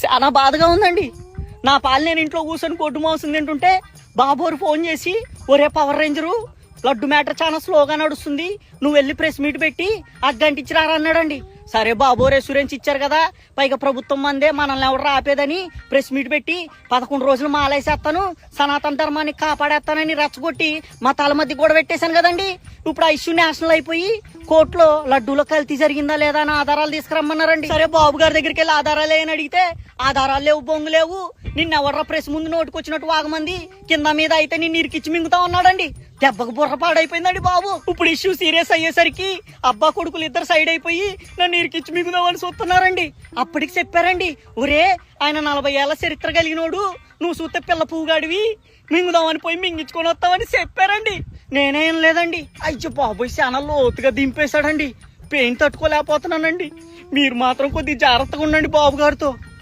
చాలా బాధగా ఉందండి. నా పాలు నేను ఇంట్లో కూర్చొని కొట్టు మాంసం తింటుంటే బాబోరు ఫోన్ చేసి, ఒరే పవర్ రేంజరు లడ్డు మ్యాటర్ చాలా స్లోగా నడుస్తుంది, నువ్వు వెళ్ళి ప్రెస్ మీట్ పెట్టి అగ్గంటిచ్చిరారా అన్నాడండి. సరే బాబు రెస్యూరెన్స్ ఇచ్చారు కదా, పైగా ప్రభుత్వం మందే, మనల్ని ఎవరు ఆపేదని ప్రెస్ మీట్ పెట్టి 11 రోజులు మాలేసేస్తాను, సనాతన ధర్మాన్ని కాపాడేస్తానని రెచ్చగొట్టి మా తల మధ్య కూడా పెట్టేశాను కదండి. ఇప్పుడు ఆ ఇష్యూ నేషనల్ అయిపోయి కోర్టులో లడ్డూలో కల్తీ జరిగిందా లేదా అని ఆధారాలు తీసుకురమ్మన్నారండి. సరే బాబు గారి దగ్గరికి వెళ్ళి ఆధారాలు ఏమని అడిగితే ఆధారాలు లేవు, బొంగు లేవు, నిన్నెవర్రా ప్రెస్ ముందు నోటుకొచ్చినట్టు వాగమంది, కింద మీద అయితే నిన్ను ఇరికిచ్చి మింగుతా ఉన్నాడండి. దెబ్బకు బుర్ర పాడైపోయిందండి బాబు. ఇప్పుడు ఇష్యూ సీరియస్ అయ్యేసరికి అబ్బా కొడుకులు ఇద్దరు సైడ్ అయిపోయి నన్ను ఇరికిచ్చి మింగుదామని చూస్తున్నారండి. అప్పటికి చెప్పారండి, ఒరే ఆయన 40 ఏళ్ల చరిత్ర కలిగినోడు, నువ్వు చూస్తే పిల్ల పువ్వుగాడివి, మింగుదామని పోయి మింగించుకొని వస్తామని చెప్పారండి. నేనేం లేదండి. అయ్యో బాబోయ్ చాలా లోతుగా దింపేశాడండి. పెయిన్ తట్టుకోలేకపోతున్నానండి. మీరు మాత్రం కొద్దిగా జాగ్రత్తగా ఉండండి బాబు గారితో.